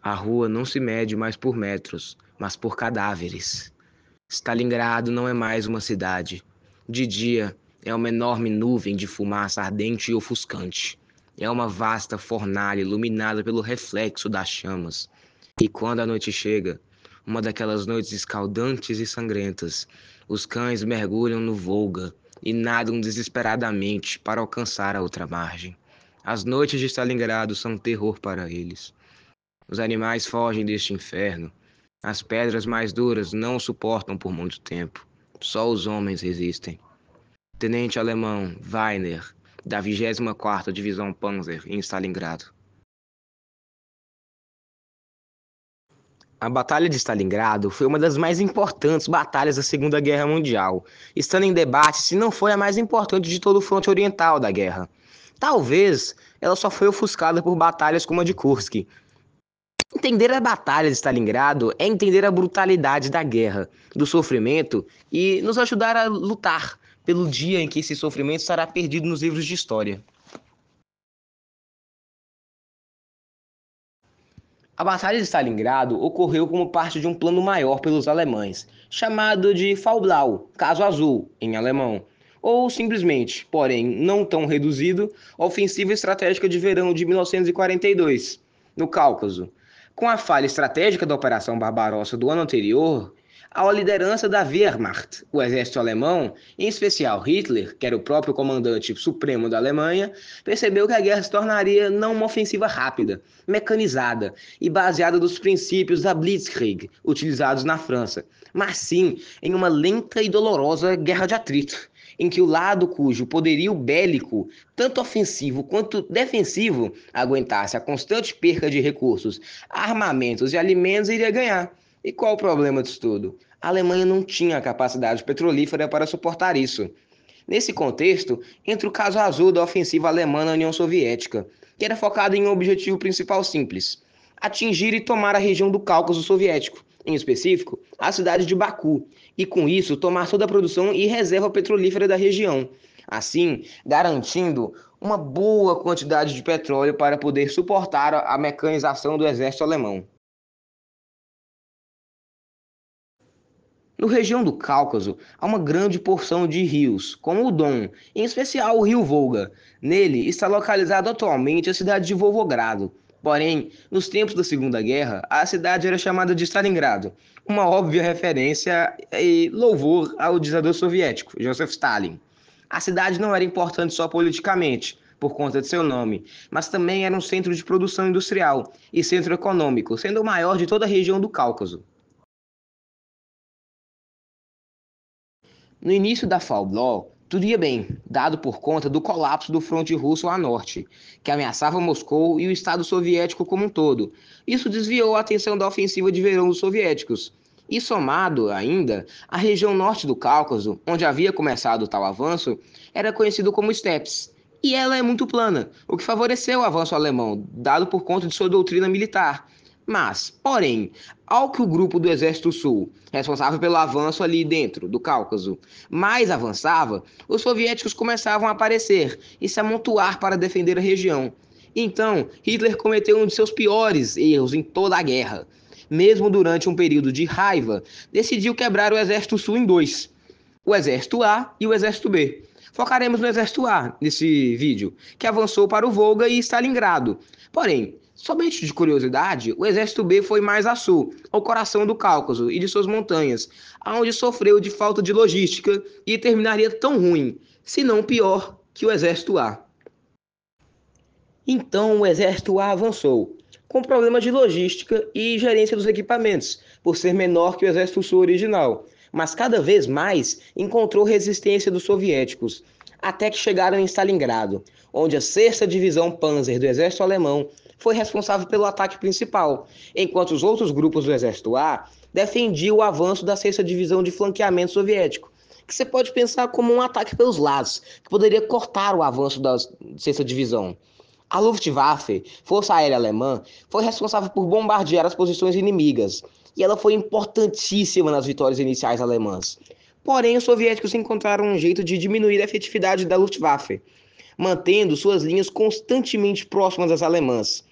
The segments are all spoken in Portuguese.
A rua não se mede mais por metros, mas por cadáveres. Stalingrado não é mais uma cidade. De dia, é uma enorme nuvem de fumaça ardente e ofuscante. É uma vasta fornalha iluminada pelo reflexo das chamas. E quando a noite chega, uma daquelas noites escaldantes e sangrentas, os cães mergulham no Volga e nadam desesperadamente para alcançar a outra margem. As noites de Stalingrado são terror para eles. Os animais fogem deste inferno. As pedras mais duras não o suportam por muito tempo. Só os homens resistem. Tenente alemão Weiner, da 24ª Divisão Panzer, em Stalingrado. A Batalha de Stalingrado foi uma das mais importantes batalhas da Segunda Guerra Mundial, estando em debate se não foi a mais importante de todo o fronte oriental da guerra. Talvez ela só foi ofuscada por batalhas como a de Kursk. Entender a Batalha de Stalingrado é entender a brutalidade da guerra, do sofrimento e nos ajudar a lutar pelo dia em que esse sofrimento estará perdido nos livros de história. A Batalha de Stalingrado ocorreu como parte de um plano maior pelos alemães, chamado de Fall-Blau, caso azul, em alemão, ou simplesmente, porém não tão reduzido, a Ofensiva Estratégica de Verão de 1942, no Cáucaso. Com a falha estratégica da Operação Barbarossa do ano anterior, a liderança da Wehrmacht, o exército alemão, em especial Hitler, que era o próprio comandante supremo da Alemanha, percebeu que a guerra se tornaria não uma ofensiva rápida, mecanizada e baseada nos princípios da Blitzkrieg, utilizados na França, mas sim em uma lenta e dolorosa guerra de atrito, em que o lado cujo poderio bélico, tanto ofensivo quanto defensivo, aguentasse a constante perca de recursos, armamentos e alimentos, iria ganhar. E qual o problema disso tudo? A Alemanha não tinha capacidade petrolífera para suportar isso. Nesse contexto, entra o caso azul da ofensiva alemã na União Soviética, que era focada em um objetivo principal simples: atingir e tomar a região do Cáucaso Soviético, em específico, a cidade de Baku, e com isso tomar toda a produção e reserva petrolífera da região, assim garantindo uma boa quantidade de petróleo para poder suportar a mecanização do exército alemão. Na região do Cáucaso, há uma grande porção de rios, como o Don, em especial o rio Volga. Nele está localizada atualmente a cidade de Volgogrado. Porém, nos tempos da Segunda Guerra, a cidade era chamada de Stalingrado, uma óbvia referência e louvor ao ditador soviético, Joseph Stalin. A cidade não era importante só politicamente, por conta de seu nome, mas também era um centro de produção industrial e centro econômico, sendo o maior de toda a região do Cáucaso. No início da Fall Law, tudo ia bem, dado por conta do colapso do fronte russo a norte, que ameaçava Moscou e o Estado soviético como um todo. Isso desviou a atenção da ofensiva de verão dos soviéticos. E somado, ainda, a região norte do Cáucaso, onde havia começado tal avanço, era conhecido como steppes. E ela é muito plana, o que favoreceu o avanço alemão, dado por conta de sua doutrina militar. Mas, porém, ao que o grupo do Exército Sul, responsável pelo avanço ali dentro do Cáucaso, mais avançava, os soviéticos começavam a aparecer e se amontoar para defender a região. Então, Hitler cometeu um de seus piores erros em toda a guerra. Mesmo durante um período de raiva, decidiu quebrar o Exército Sul em dois: o Exército A e o Exército B. Focaremos no Exército A nesse vídeo, que avançou para o Volga e Stalingrado. Porém, somente de curiosidade, o Exército B foi mais a sul, ao coração do Cáucaso e de suas montanhas, onde sofreu de falta de logística e terminaria tão ruim, se não pior, que o Exército A. Então o Exército A avançou, com problemas de logística e gerência dos equipamentos, por ser menor que o Exército Sul original, mas cada vez mais encontrou resistência dos soviéticos, até que chegaram em Stalingrado, onde a 6ª Divisão Panzer do Exército Alemão foi responsável pelo ataque principal, enquanto os outros grupos do Exército A defendiam o avanço da 6ª Divisão de Flanqueamento Soviético, que você pode pensar como um ataque pelos lados, que poderia cortar o avanço da 6ª Divisão. A Luftwaffe, Força Aérea Alemã, foi responsável por bombardear as posições inimigas, e ela foi importantíssima nas vitórias iniciais alemãs. Porém, os soviéticos encontraram um jeito de diminuir a efetividade da Luftwaffe, mantendo suas linhas constantemente próximas às alemãs.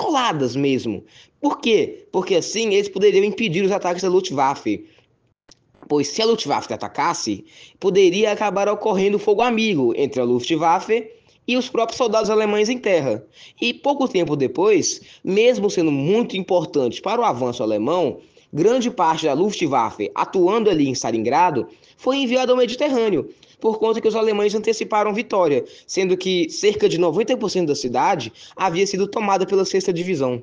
coladas mesmo. Por quê? Porque assim eles poderiam impedir os ataques da Luftwaffe, pois se a Luftwaffe atacasse, poderia acabar ocorrendo fogo amigo entre a Luftwaffe e os próprios soldados alemães em terra. E pouco tempo depois, mesmo sendo muito importante para o avanço alemão, grande parte da Luftwaffe atuando ali em Stalingrado foi enviada ao Mediterrâneo, por conta que os alemães anteciparam vitória, sendo que cerca de 90% da cidade havia sido tomada pela 6ª Divisão.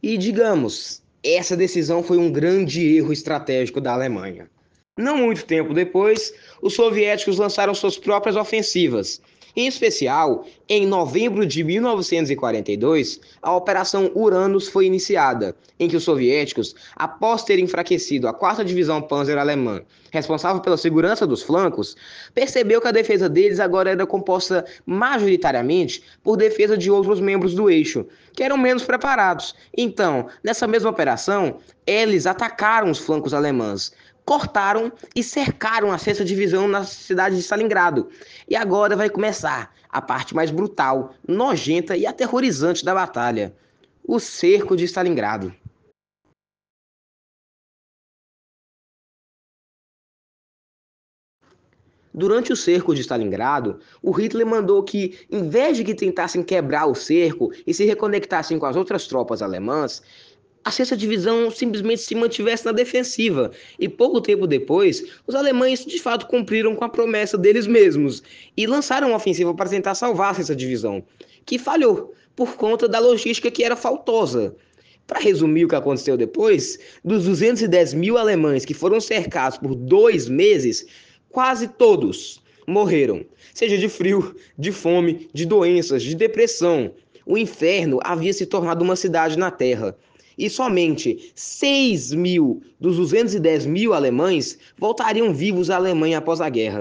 E digamos, essa decisão foi um grande erro estratégico da Alemanha. Não muito tempo depois, os soviéticos lançaram suas próprias ofensivas. Em especial, em novembro de 1942, a Operação Uranus foi iniciada, em que os soviéticos, após terem enfraquecido a 4ª Divisão Panzer alemã, responsável pela segurança dos flancos, percebeu que a defesa deles agora era composta majoritariamente por defesa de outros membros do eixo, que eram menos preparados. Então, nessa mesma operação, eles atacaram os flancos alemães, cortaram e cercaram a 6ª Divisão na cidade de Stalingrado. E agora vai começar a parte mais brutal, nojenta e aterrorizante da batalha: o cerco de Stalingrado. Durante o cerco de Stalingrado, o Hitler mandou que, em vez de que tentassem quebrar o cerco e se reconectassem com as outras tropas alemãs, a 6ª Divisão simplesmente se mantivesse na defensiva. E pouco tempo depois, os alemães de fato cumpriram com a promessa deles mesmos e lançaram uma ofensiva para tentar salvar a 6ª Divisão, que falhou por conta da logística que era faltosa. Para resumir o que aconteceu depois, dos 210 mil alemães que foram cercados por 2 meses, quase todos morreram, seja de frio, de fome, de doenças, de depressão. O inferno havia se tornado uma cidade na terra. E somente 6 mil dos 210 mil alemães voltariam vivos à Alemanha após a guerra.